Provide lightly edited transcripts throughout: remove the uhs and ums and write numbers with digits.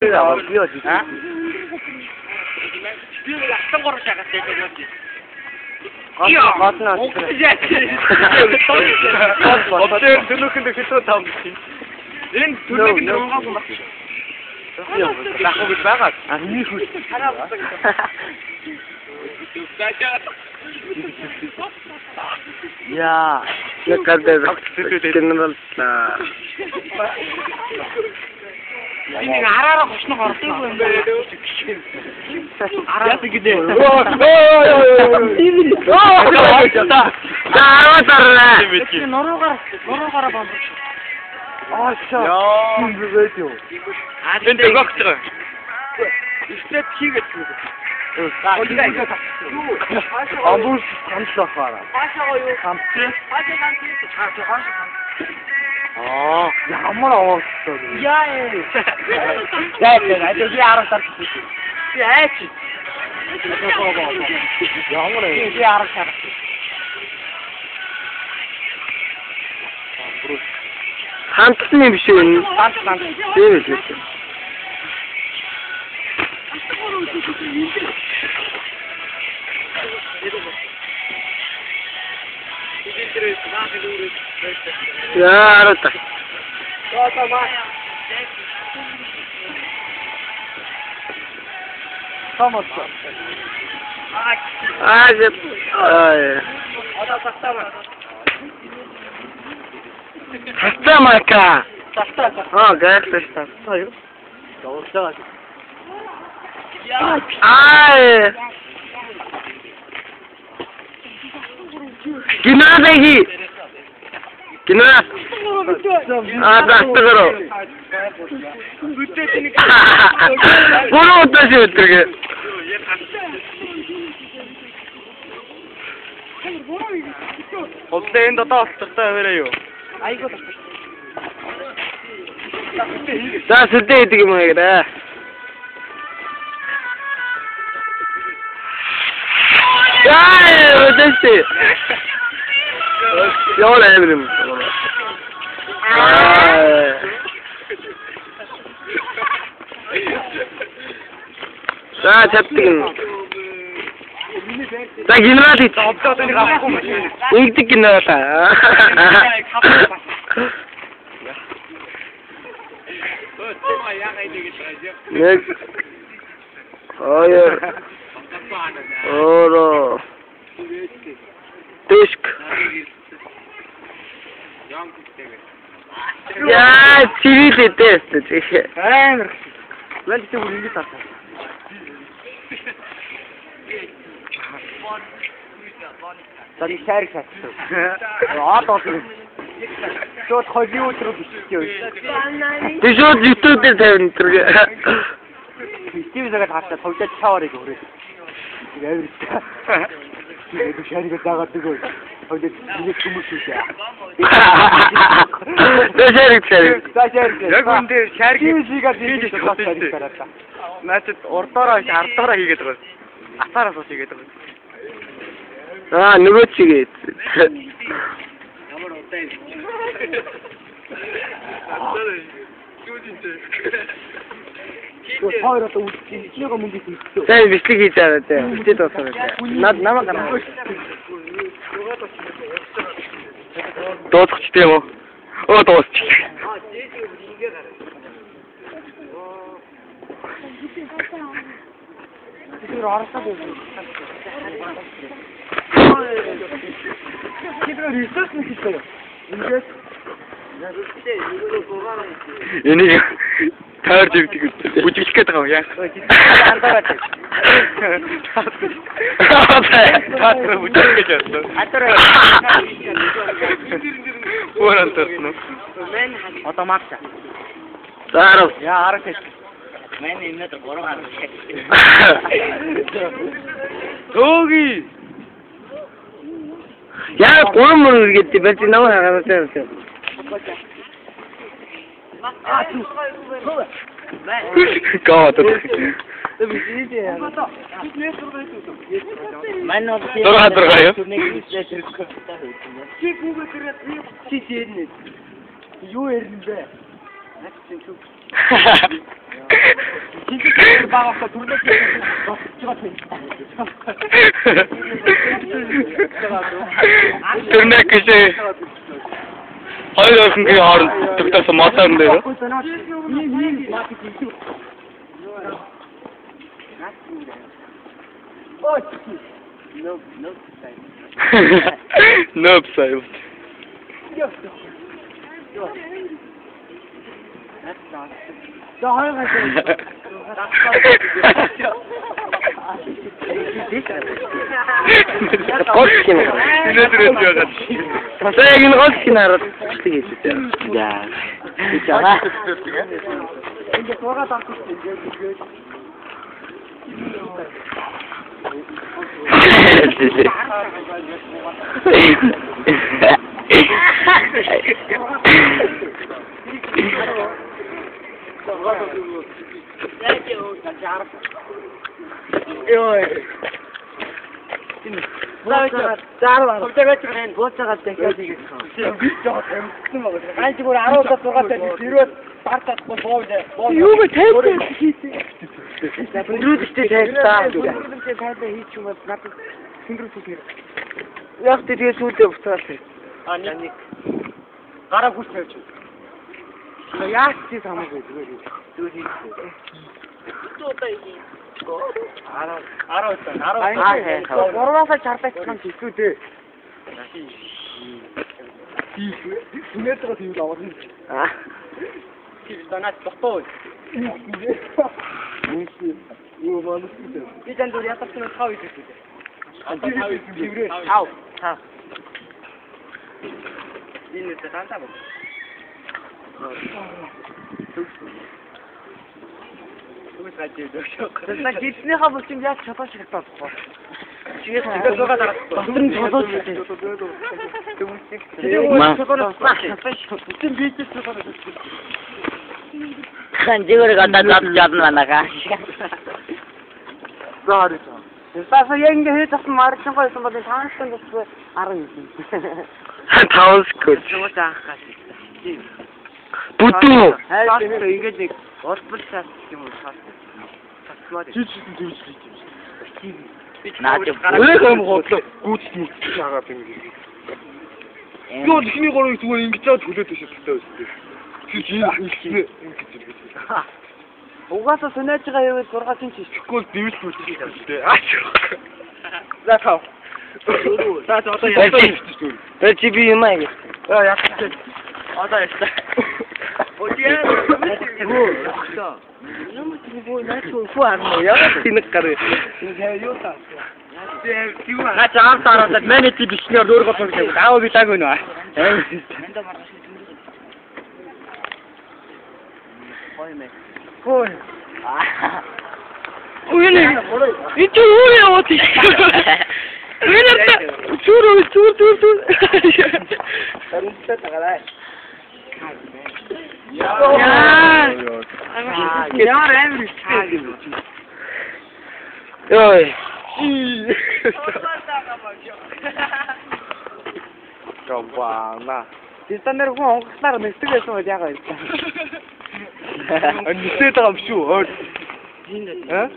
Ja, jag kan det generellt. Ini arah kusno harus itu. Arah segede. Норогоор бомб. Аашаа. Яа, юу. Энд өгөхтэй. Истэт хийгээд. Амбус хамтлахаараа. Хаашаа юу? Хамтлаа. Хаашаа. Ямар авахгүй. Яа. Яа, это же арах тар. Яач. Ямар ээ. Яа арах тар. Хамтлсан юм биш үү? Хамтлсан. Тийм үү. Яа, арата. Томоцо. Ай. Ада тастама. Тастамака. Таста. Гайхтаа. Аюу. Давуулаа. Ай. Кинадаги. Кина. Дастгаро. Буруу утас үтэрэг. Олдын дотоо олцтой аваарай юу? Айгуу. За сүдээ идэг юм аа. Яа, өдөөсөө. Яа лайврим. За чаттгэн. За гинрати цогцоод нэг авахгүй юм. Ингэдэг гинэ та. Нэг. Хоёр. Оро. Тишк. Яа, чивилээ тест чи. Амар. Ланч тэг бүр ингэ тасаа. Таны шарик шатсан. Аадаа. Шот хожиу руу биччихё. Тэ шот YouTube дээр тавина тэргээ. Стивзагаад хаашаа товчаад шаварыг өрөөд. Авир. Тэгээд шарик заагаад өгөө. Хойдоо нэг хүмүүс үү. Тэ шарик. Яг үндэ шарик хийгээд шарик гараад. Наач урдаараа ардаараа хийгээд байгаа. Атаараас ус хийгээд байгаа. Нөгөө чигээд. Ямар утай. Хоёроо үсчихээ мөнгө хийчихсэн. Сайн бичлэг хийж аваа тэ. Бичлэг дуусгав. Намаа гараа. Дуусчих тийм үү? Дуусчих. Тэр арасаа дээ. Тэр ресурс нэг хийсэн. Ингээд энийг таар живдэг үжиглэх гээд байгаа юм яа. Таар үжиглэх гэж байна. Ууран төрнө. Одоо магча. Заарав. Яа арах гэж. Мен энэ дээр бороо харах. Тооги. Яа гурван мөр гэдэг бэлт намаа хараад байсан. God. Дөрөв. Юу ярина бэ? багаасаа түрлэх Түрнэ гэж хоёр охингийн хооронд тогтоосон моторн дээр. Nope, save. Угаасаа сонирчгаа яваад 6 цэнч ичихгүй дэвэл бүртээ. За тав. За одоо яах вэ? Тэр чи би юм аа. Яах вэ? Одоо яах. Одиа. Юм чи наач фуарно яах тинэг гараа. Юу таа. Наач аавтараад менети бичнээр өөргөө тоглож аав би таг өнөө. Ой. Уйне. Ичи уйне оти. Уйне. Чур. Тарунта тагалай. Яар амир чаг. Ой. Гавана. Тистанэр хүн онгоцлаар нэгдэг байсан бол яагаад вэ? Анисээд байгаа юм шүү. Аа?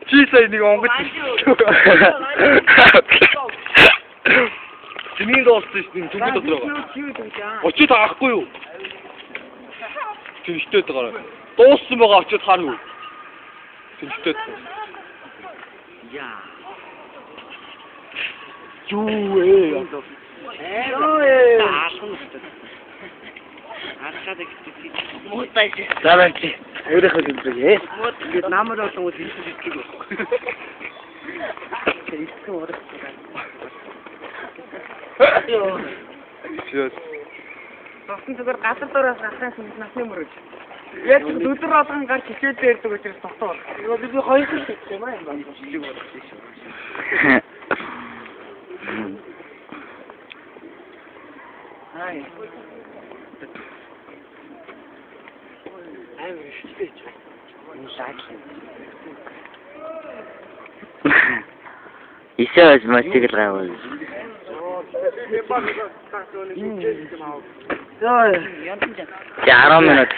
Чи сая нэг онгоц. Чиний доолсон шүү дээ. Түнхэ дотор байгаа. Очиж таахгүй юу? Тэнхтэй байгаа. Дууссан байгаа очиж харна уу? Тэнхтэй. Яа. Юу ээ. Давайте. Өөрөөхөө хэлбэрээ. Бид намар болон үл хэлбэрийг. Тэрийгөө орох. Йоо. Шээ. Тосон зүгээр газар дээрээс гахаас насны мөрөж. Яг өдөр болгон гарч хичээлдээ ирдэг учраас тогтоо. Юу би хоёр хэлсэн юм аа. Ай. I'm respect. Еще раз мастер гравал. Ой, 10 минут.